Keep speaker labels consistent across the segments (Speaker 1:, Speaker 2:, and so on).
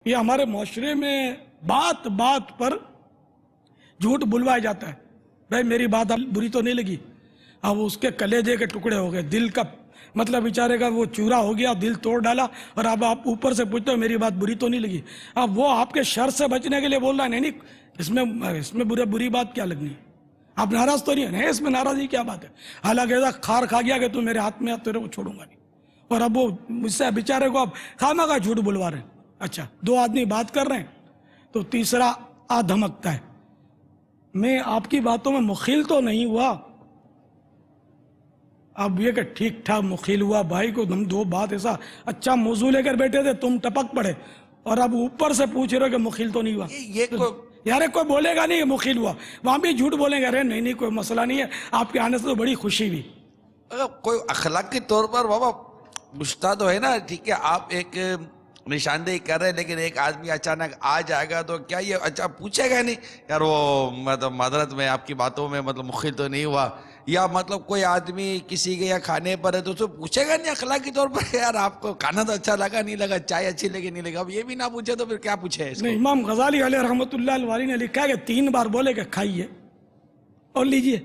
Speaker 1: یہ ہمارے معاشرے میں بات بات پر جھوٹ بلوایا جاتا ہے. بھائی میری بات بری تو نہیں لگی؟ اب اس کے کلیجے کے ٹکڑے ہو گئے, دل کا مطلب بیچارے کا وہ چورا ہو گیا, دل توڑ ڈالا, اور اب آپ اوپر سے پوچھتے ہو میری بات بری تو نہیں لگی. اب وہ آپ کے شر سے بچنے کے لیے بول رہا ہے نہیں اس میں بری بات کیا لگنی ہے, آپ ناراض تو نہیں ہے, اس میں ناراضی کیا بات ہے؟ حالانکہ ایسا کھار کھا گیا کہ تو میرے ہاتھ میں تیرے کو چھوڑوں گا نہیں. اور اب وہ مجھ سے بیچارے کو اب خامہ کا جھوٹ بلوا رہے ہیں. اچھا, دو آدمی بات کر رہے ہیں تو تیسرا آ دھمکتا ہے, میں آپ کی باتوں میں مخیل تو نہیں ہوا. اب یہ کہ ٹھیک ٹھاک مخیل ہوا بھائی کو, ہم دو بات ایسا اچھا موضوع لے کر بیٹھے تھے, تم ٹپک پڑے اور اب اوپر سے پوچھ رہے ہو کہ مخیل تو نہیں ہوا. یار کوئی بولے گا نہیں کہ مخیل ہوا, وہاں بھی جھوٹ بولیں گے, ارے نہیں کوئی مسئلہ نہیں ہے, آپ کے آنے سے تو بڑی خوشی ہوئی.
Speaker 2: کوئی اخلاقی طور پر بابا پوچھتا تو ہے نا, ٹھیک ہے آپ ایک نشاندہی کر رہے ہیں, لیکن ایک آدمی اچانک آ جائے گا تو کیا یہ اچھا پوچھے گا نہیں یار وہ مطلب معذرت میں آپ کی باتوں میں مطلب مخل تو نہیں ہوا, یا مطلب کوئی آدمی کسی کے یا کھانے پر ہے تو اسے پوچھے گا نہیں اخلاقی طور پر یار آپ کو کھانا تو اچھا لگا نہیں لگا, چائے اچھی لگی نہیں لگا. اب یہ بھی نہ پوچھے تو پھر کیا پوچھے اس کو؟
Speaker 1: نہیں, امام غزالی علیہ رحمۃ اللہ الوالی نے لکھا ہے کہ 3 بار بولے کہ کھائیے اور لیجئے.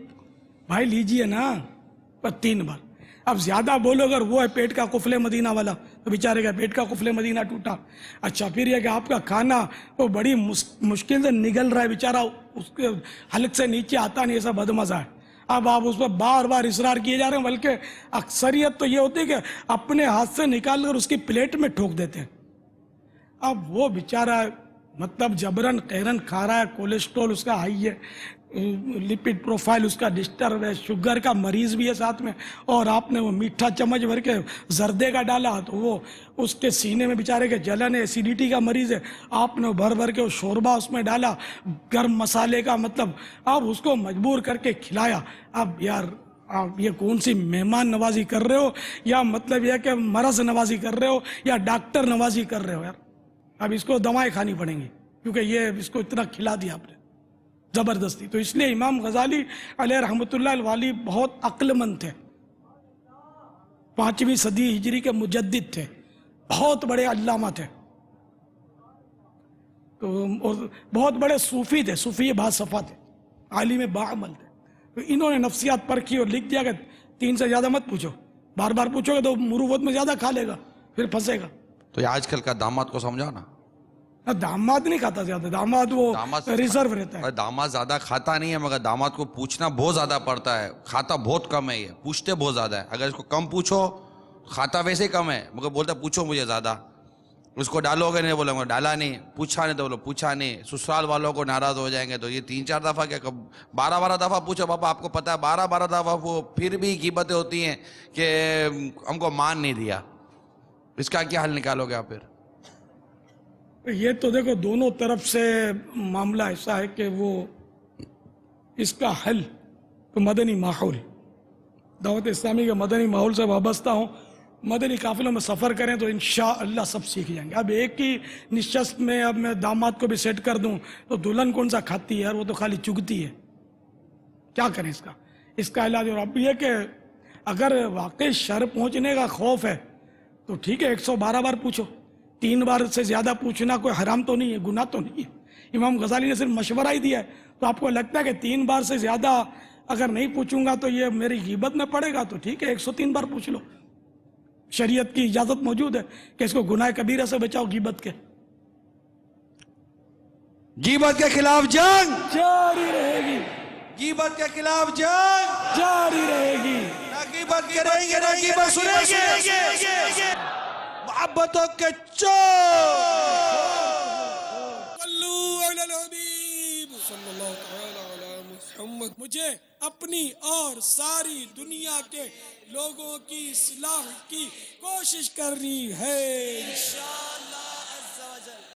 Speaker 1: بھائی لیجئے نا, پر 3 بار. اب زیادہ بولو اگر وہ ہے پیٹ کا قفل مدینہ والا تو بیچارے کا پیٹ کا قفل مدینہ ٹوٹا. اچھا, پھر یہ کہ آپ کا کھانا وہ بڑی مشکل سے نگل رہا ہے بیچارہ, اس کے حلق سے نیچے آتا نہیں, ایسا بدمزہ ہے. اب آپ اس پر بار بار اصرار کیے جا رہے ہیں, بلکہ اکثریت تو یہ ہوتی ہے کہ اپنے ہاتھ سے نکال کر اس کی پلیٹ میں ٹھوک دیتے ہیں. اب وہ بیچارہ مطلب جبرن قہرن کھا رہا ہے, کولیسٹرول اس کا ہائی ہے, لپڈ پروفائل اس کا ڈسٹرب ہے, شوگر کا مریض بھی ہے ساتھ میں, اور آپ نے وہ میٹھا چمچ بھر کے زردے کا ڈالا تو وہ اس کے سینے میں بیچارے کے جلن ہے, ایسیڈیٹی کا مریض ہے, آپ نے بھر بھر کے وہ شوربہ اس میں ڈالا گرم مسالے کا, مطلب آپ اس کو مجبور کر کے کھلایا. اب یار آپ یہ کون سی مہمان نوازی کر رہے ہو, یا مطلب یہ کہ مرض نوازی کر رہے ہو, یا ڈاکٹر نوازی کر رہے ہو؟ یار اب اس کو دوائیں کھانی پڑیں گی کیونکہ یہ اس کو اتنا کھلا دیا آپ نے زبردستی. تو اس لیے امام غزالی علیہ رحمۃ اللہ الوالی بہت عقل مند تھے, 5ویں صدی ہجری کے مجدد تھے, بہت بڑے علامہ تھے, تو اور بہت بڑے صوفی تھے, صوفی باصفا تھے, عالم باعمل تھے. تو انہوں نے نفسیات پرکھی اور لکھ دیا کہ 3 سے زیادہ مت پوچھو, بار بار پوچھو گے تو مروت میں زیادہ کھا لے گا, پھر پھنسے گا.
Speaker 2: تو یہ آج کل کا داماد کو سمجھا نا,
Speaker 1: داماد نہیں کھاتا زیادہ, داماد وہ ریزرو رہتا ہے.
Speaker 2: داماد زیادہ کھاتا نہیں ہے, مگر داماد کو پوچھنا بہت زیادہ پڑتا ہے, کھاتا بہت کم ہے, یہ پوچھتے بہت زیادہ ہے. اگر اس کو کم پوچھو, کھاتا ویسے کم ہے مگر بولتا پوچھو مجھے زیادہ. اس کو ڈالو گے نہیں, بولیں گے ڈالا نہیں, پوچھا نہیں تو بولو پوچھا نہیں. سسرال والوں کو ناراض ہو جائیں گے تو یہ 3-4 دفعہ کیا 12 دفعہ پوچھو. بابا آپ کو پتا ہے 12 دفعہ وہ پھر بھی غیبتیں ہوتی ہیں کہ ہم کو مان نہیں دیا. اس کا کیا حل نکالو گے آپ پھر؟
Speaker 1: یہ تو دیکھو دونوں طرف سے معاملہ ایسا ہے کہ وہ اس کا حل تو مدنی ماحول, دعوت اسلامی کے مدنی ماحول سے وابستہ ہوں, مدنی قافلوں میں سفر کریں تو انشاءاللہ سب سیکھ جائیں گے. اب ایک ہی نشست میں اب میں داماد کو بھی سیٹ کر دوں تو دلہن کون سا کھاتی ہے یار, وہ تو خالی چگتی ہے. کیا کریں اس کا علاج؟ اور اب یہ کہ اگر واقعی شر پہنچنے کا خوف ہے تو ٹھیک ہے 112 بار پوچھو, 3 بار سے زیادہ پوچھنا کوئی حرام تو نہیں ہے, گناہ تو نہیں ہے. امام غزالی نے صرف مشورہ ہی دیا ہے, تو آپ کو لگتا ہے کہ 3 بار سے زیادہ اگر نہیں پوچھوں گا تو یہ میری غیبت میں پڑے گا, تو ٹھیک ہے 103 بار پوچھ لو. شریعت کی اجازت موجود ہے کہ اس کو گناہ کبیرہ سے بچاؤ غیبت کے.
Speaker 2: غیبت کے خلاف جنگ
Speaker 1: جاری رہے گی,
Speaker 2: غیبت کے خلاف جنگ
Speaker 1: جاری رہے گی.
Speaker 2: نہ غیبت کریں گے, نہ غیبت سنیں گے, محبتوں کے چور.
Speaker 1: صلی اللہ تعالی علی محمد. مجھے اپنی اور ساری دنیا کے لوگوں کی اصلاح کی کوشش کرنی ہے انشاءاللہ.